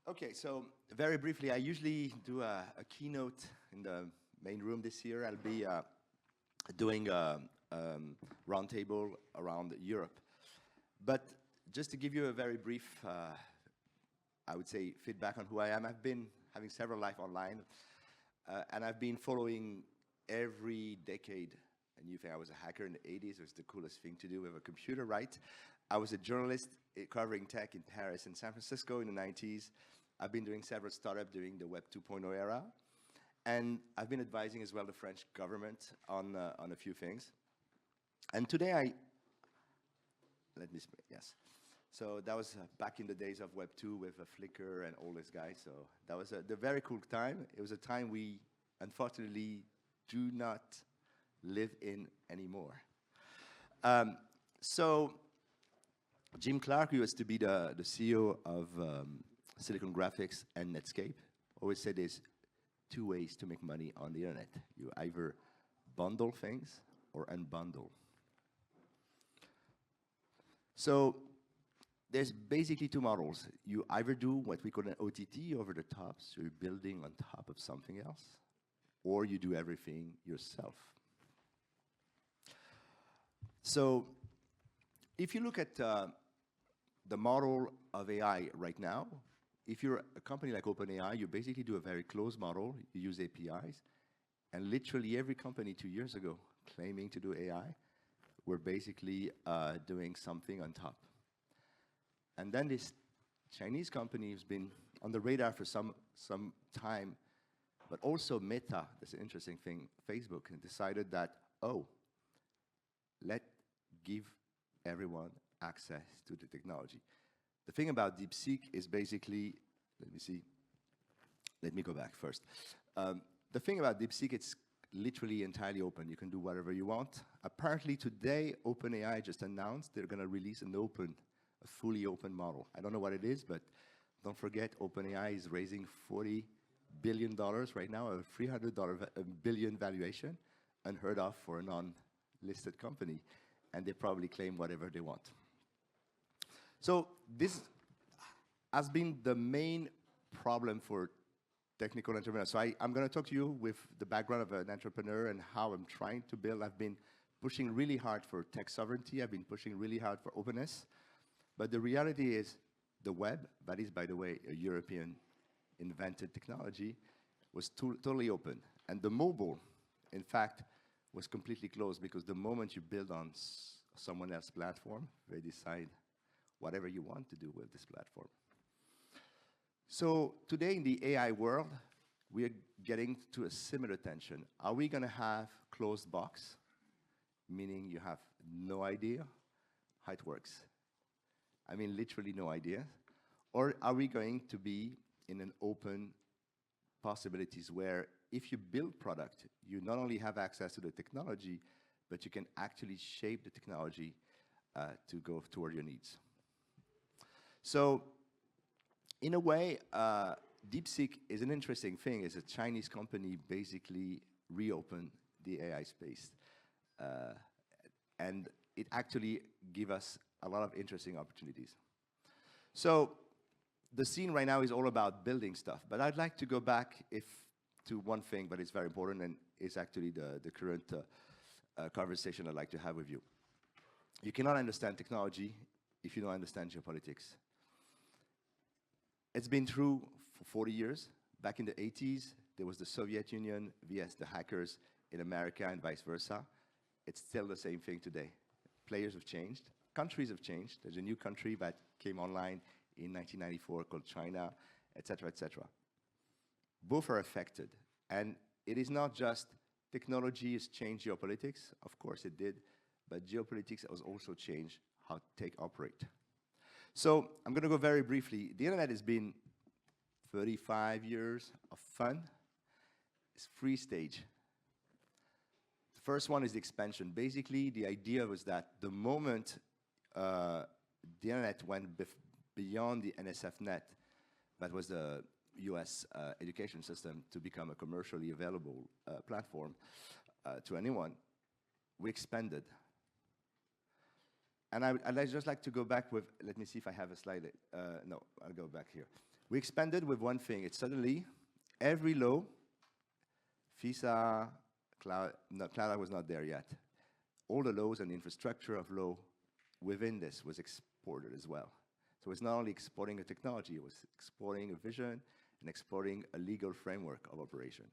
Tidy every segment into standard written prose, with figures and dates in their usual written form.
Okay, so very briefly, I usually do a keynote in the main room this year. I'll be doing a roundtable around Europe. But just to give you a very brief, I would say, feedback on who I am, I've been having several lives online, and I've been following every decade a new thing. I was a hacker in the 80s. It was the coolest thing to do with a computer, right? I was a journalist covering tech in Paris and San Francisco in the 90s. I've been doing several startups during the Web 2.0 era. And I've been advising as well the French government on a few things. And today yes. So that was back in the days of Web 2 with Flickr and all these guys. So that was the very cool time. It was a time we, unfortunately, do not live in anymore. So Jim Clark, who used to be the CEO of Silicon Graphics and Netscape, always said there's two ways to make money on the internet. You either bundle things or unbundle. So there's basically two models. You either do what we call an OTT, over the top, so you're building on top of something else, or you do everything yourself. So if you look at the model of AI right now, if you're a company like OpenAI, you basically do a very closed model. You use APIs. And literally every company 2 years ago claiming to do AI were basically doing something on top. And then this Chinese company has been on the radar for some time, but also Meta, that's an interesting thing, Facebook, decided that, oh, let's give everyone access to the technology. The thing about DeepSeek is basically, let me go back first. The thing about DeepSeek, it's literally entirely open. You can do whatever you want. Apparently today, OpenAI just announced they're going to release a fully open model. I don't know what it is, but don't forget, OpenAI is raising $40 billion right now, a $300 billion valuation, unheard of for a non-listed company, and they probably claim whatever they want. So this has been the main problem for technical entrepreneurs. So I'm going to talk to you with the background of an entrepreneur and how I'm trying to build. I've been pushing really hard for tech sovereignty. I've been pushing really hard for openness. But the reality is the web, that is, by the way, a European invented technology, was totally open. And the mobile, in fact, was completely closed because the moment you build on someone else's platform, they decide whatever you want to do with this platform. So today in the AI world, we are getting to a similar tension. Are we going to have closed box, meaning you have no idea how it works? I mean, literally no idea. Or are we going to be in an open possibilities where if you build product, you not only have access to the technology, but you can actually shape the technology to go toward your needs. So in a way, DeepSeek is an interesting thing. It's a Chinese company basically reopened the AI space. And it actually gave us a lot of interesting opportunities. So the scene right now is all about building stuff. But I'd like to go back to one thing, but it's very important, and it's actually the current conversation I'd like to have with you. You cannot understand technology if you don't understand geopolitics. It's been true for 40 years. Back in the 80s, there was the Soviet Union vs. the hackers in America and vice versa. It's still the same thing today. Players have changed. Countries have changed. There's a new country that came online in 1994 called China, et cetera, et cetera. Both are affected. And it is not just technology has changed geopolitics. Of course it did. But geopolitics has also changed how tech operate. So I'm going to go very briefly. The internet has been 35 years of fun. It's three stages. The first one is the expansion. Basically, the idea was that the moment the internet went beyond the NSF net, that was the US education system, to become a commercially available platform to anyone, we expanded. And I'd just like to go back with, let me see if I have a slide. No, I'll go back here. We expanded with one thing. It's suddenly every law, FISA, Cloud was not there yet. All the laws and the infrastructure of law within this was exported as well. So it's not only exporting a technology, it was exporting a vision and exporting a legal framework of operation.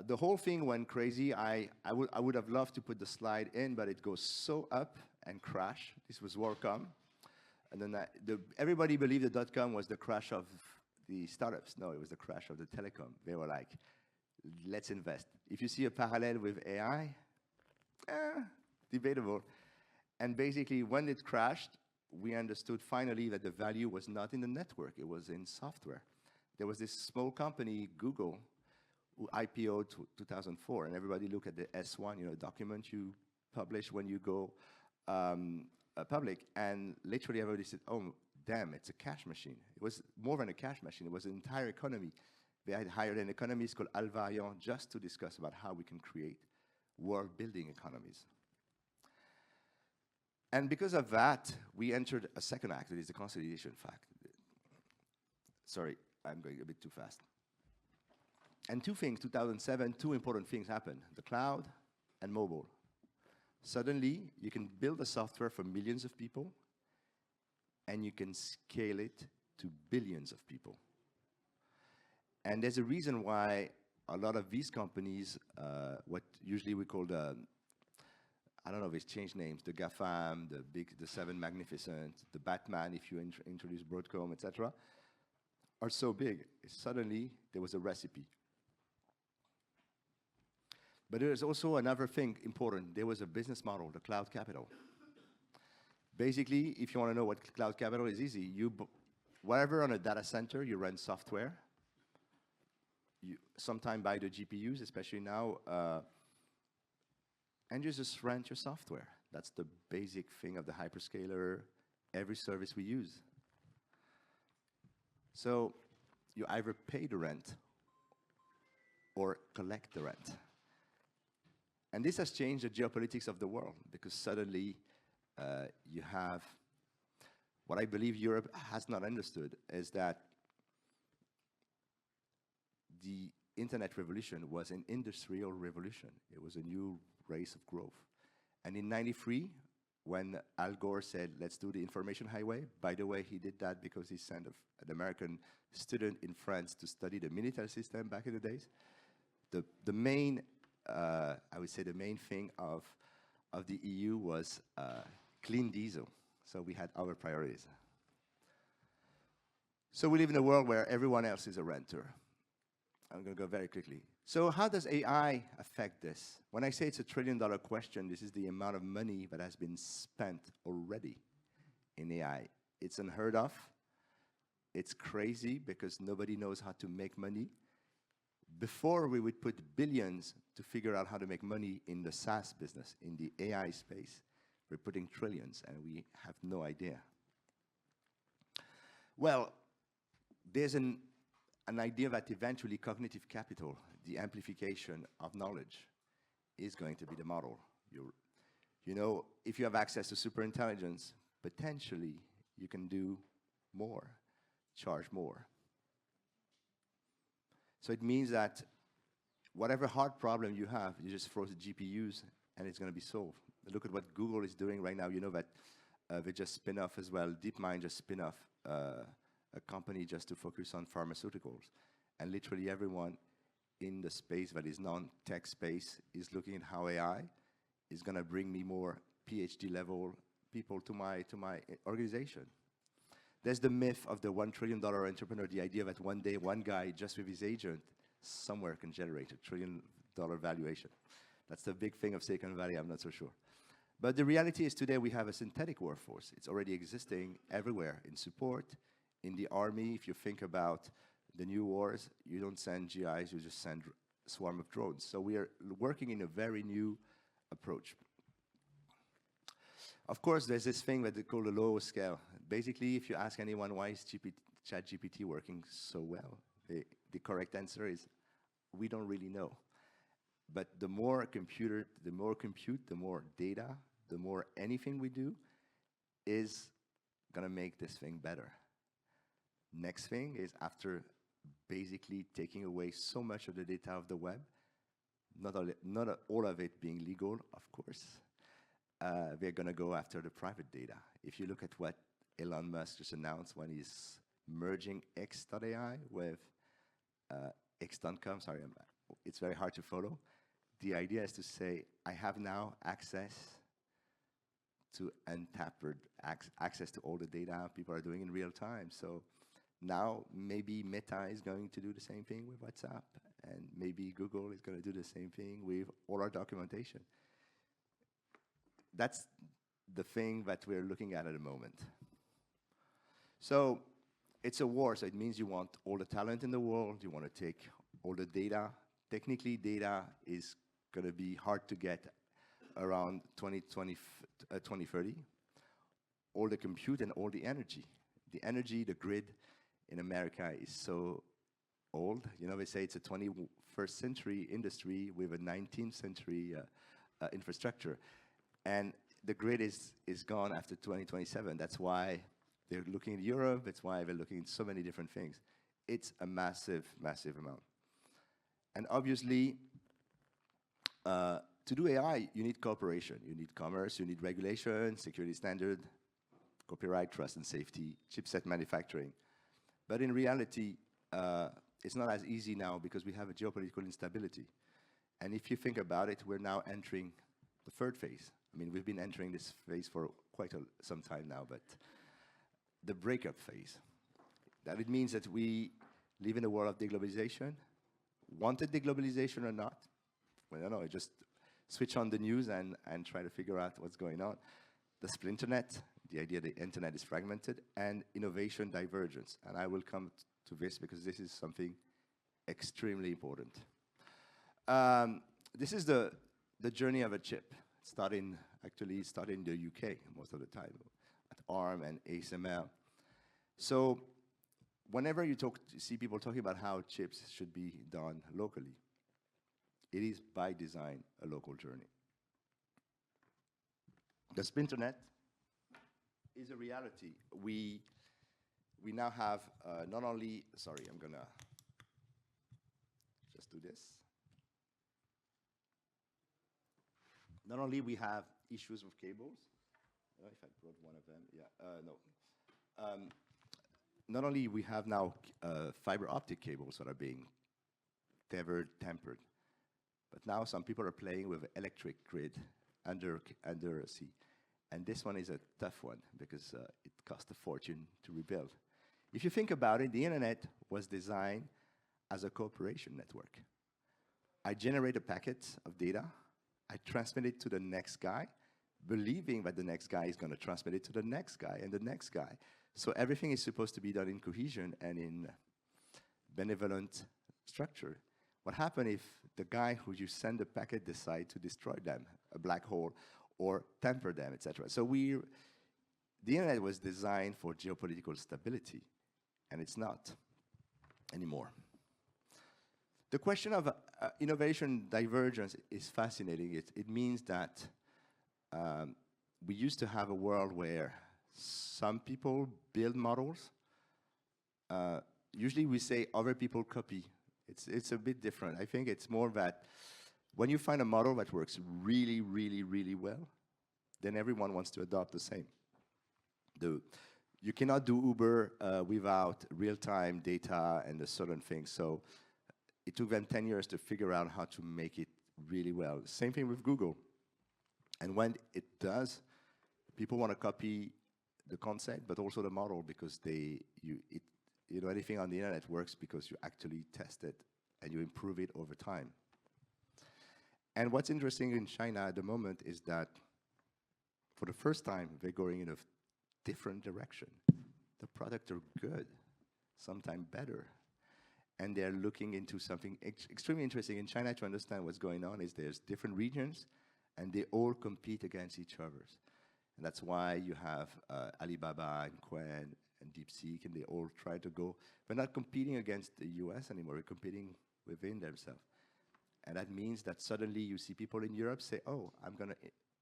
The whole thing went crazy. I would have loved to put the slide in, but it goes so up and crash. This was WorldCom. And then everybody believed the dot-com was the crash of the startups. No, it was the crash of the telecom. They were like, let's invest. If you see a parallel with AI, debatable. And basically, when it crashed, we understood finally that the value was not in the network, it was in software. There was this small company, Google, who IPO'd 2004, and everybody look at the S1, document you publish when you go public, and literally everybody said, oh, damn, it's a cash machine. It was more than a cash machine, it was an entire economy. They had hired an economist called Alvarian just to discuss about how we can create world-building economies. And because of that, we entered a second act, that is the consolidation fact. Sorry, I'm going a bit too fast. And two things, 2007, two important things happened, the cloud and mobile. Suddenly, you can build a software for millions of people, and you can scale it to billions of people. And there's a reason why a lot of these companies, what usually we call the, I don't know if it's changed names, the GAFAM, the Seven Magnificent, the Batman, if you introduce Broadcom, etc., are so big. Suddenly, there was a recipe. But there's also another thing important. There was a business model, the cloud capital. Basically, if you want to know what cloud capital is, easy. Whatever on a data center, you run software. You sometimes buy the GPUs, especially now, and you just rent your software. That's the basic thing of the hyperscaler, every service we use. So you either pay the rent or collect the rent. And this has changed the geopolitics of the world, because suddenly you have, what I believe Europe has not understood is that the internet revolution was an industrial revolution. It was a new race of growth. And in '93, when Al Gore said, let's do the information highway, by the way, he did that because he sent an American student in France to study the military system back in the days. The main, I would say the main thing of the EU was clean diesel. So we had our priorities. So we live in a world where everyone else is a renter. I'm going to go very quickly. So how does AI affect this? When I say it's $1 trillion question, this is the amount of money that has been spent already in AI. It's unheard of. It's crazy because nobody knows how to make money. Before, we would put billions to figure out how to make money in the SaaS business, in the AI space. We're putting trillions, and we have no idea. Well, there's an idea that eventually cognitive capital, the amplification of knowledge, is going to be the model. You know, if you have access to superintelligence, potentially you can do more, charge more. So it means that whatever hard problem you have, you just throw the GPUs and it's going to be solved. Look at what Google is doing right now. You know that they just spin off as well. DeepMind just spin off a company just to focus on pharmaceuticals. And literally everyone in the space that is non-tech space is looking at how AI is going to bring me more PhD level people to my organization. There's the myth of the $1 trillion entrepreneur, the idea that one day, one guy, just with his agent, somewhere can generate $1 trillion valuation. That's the big thing of Silicon Valley, I'm not so sure. But the reality is today we have a synthetic workforce. It's already existing everywhere, in support, in the army. If you think about the new wars, you don't send GIs, you just send a swarm of drones. So we are working in a very new approach. Of course, there's this thing that they call the low scale. Basically, if you ask anyone why is ChatGPT working so well, the correct answer is we don't really know. But the more compute, the more data, the more anything we do is going to make this thing better. Next thing is, after basically taking away so much of the data of the web, not all of it being legal, of course, they're going to go after the private data. If you look at what Elon Musk just announced when he's merging X.AI with X.com, sorry, it's very hard to follow. The idea is to say, I have now access to untampered access to all the data people are doing in real time. So now maybe Meta is going to do the same thing with WhatsApp, and maybe Google is going to do the same thing with all our documentation. That's the thing that we're looking at the moment. So it's a war, so it means you want all the talent in the world, you want to take all the data. Technically, data is going to be hard to get around 2030. All the compute and all the energy. The energy, the grid in America is so old. You know, they say it's a 21st century industry with a 19th century infrastructure. And the grid is gone after 2027. That's why they're looking at Europe. That's why they're looking at so many different things. It's a massive, massive amount. And obviously, to do AI, you need cooperation. You need commerce, you need regulation, security standard, copyright, trust and safety, chipset manufacturing. But in reality, it's not as easy now because we have a geopolitical instability. And if you think about it, we're now entering the third phase. I mean, we've been entering this phase for quite some time now, but the breakup phase. That it means that we live in a world of deglobalization. Wanted deglobalization or not? Well, I don't know, just switch on the news and try to figure out what's going on. The splinternet, the idea the internet is fragmented, and innovation divergence. And I will come to this because this is something extremely important. This is the journey of a chip. Actually started in the UK most of the time, at ARM and ASML. So whenever you see people talking about how chips should be done locally, it is by design a local journey. The splinternet is a reality. We now have not only, sorry, I'm gonna just do this. Not only we have issues with cables, if I brought one of them, yeah, no. Not only we have now fiber optic cables that are being tampered, but now some people are playing with electric grid under sea. And this one is a tough one because it costs a fortune to rebuild. If you think about it, the internet was designed as a cooperation network. I generate a packet of data, I transmit it to the next guy, believing that the next guy is going to transmit it to the next guy and the next guy. So everything is supposed to be done in cohesion and in benevolent structure. What happens if the guy who you send the packet decides to destroy them, a black hole, or tamper them, etc.? So the internet was designed for geopolitical stability, and it's not anymore. The question of innovation divergence is fascinating. It means that we used to have a world where some people build models. Usually we say other people copy. It's a bit different. I think it's more that when you find a model that works really, really, really well, then everyone wants to adopt the same. You cannot do Uber without real-time data and a certain thing. So it took them 10 years to figure out how to make it really well. Same thing with Google. And when it does, people want to copy the concept, but also the model, because anything on the internet works because you actually test it and you improve it over time. And what's interesting in China at the moment is that for the first time, they're going in a different direction. The products are good, sometimes better. And they're looking into something extremely interesting in China. To understand what's going on is there's different regions, and they all compete against each other. And that's why you have Alibaba and Quen and DeepSeek, and they all try to go. They're not competing against the US anymore, they're competing within themselves. And that means that suddenly you see people in Europe say, oh, I'm going to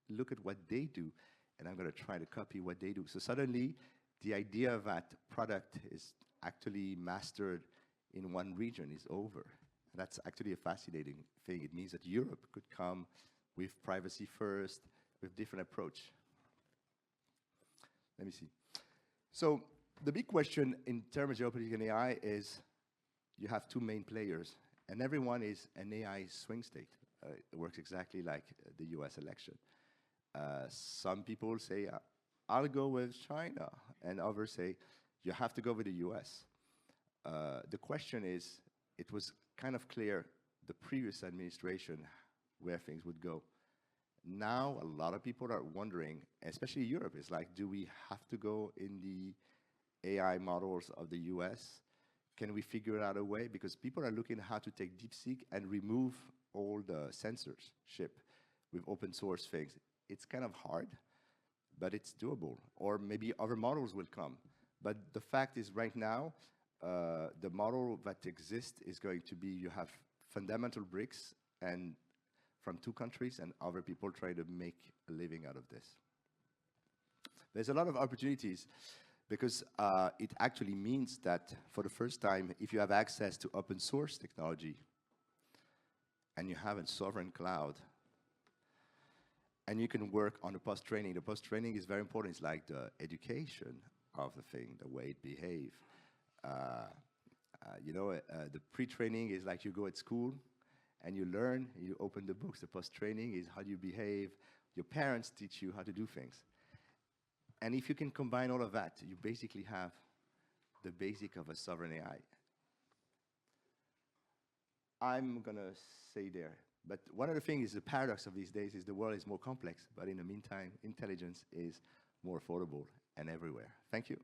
look at what they do, and I'm going to try to copy what they do. So suddenly the idea that product is actually mastered in one region is over. And that's actually a fascinating thing. It means that Europe could come with privacy first, with different approach. Let me see. So the big question in terms of geopolitics and AI is you have two main players, and everyone is an AI swing state. It works exactly like the US election. Some people say, I'll go with China, and others say, you have to go with the US. The question is, it was kind of clear the previous administration where things would go. Now, a lot of people are wondering, especially Europe, is like, do we have to go in the AI models of the US? Can we figure out a way? Because people are looking at how to take DeepSeek and remove all the censorship with open source things. It's kind of hard, but it's doable. Or maybe other models will come. But the fact is right now, the model that exists is going to be, you have fundamental bricks and from two countries, and other people try to make a living out of this. There's a lot of opportunities because it actually means that for the first time, if you have access to open source technology and you have a sovereign cloud, and you can work on the post-training. The post-training is very important. It's like the education of the thing, the way it behaves. The pre-training is like you go at school and you learn, you open the books. The post-training is how you behave. Your parents teach you how to do things. And if you can combine all of that, you basically have the basic of a sovereign AI. I'm going to say there. But one of the things is the paradox of these days is the world is more complex, but in the meantime, intelligence is more affordable and everywhere. Thank you.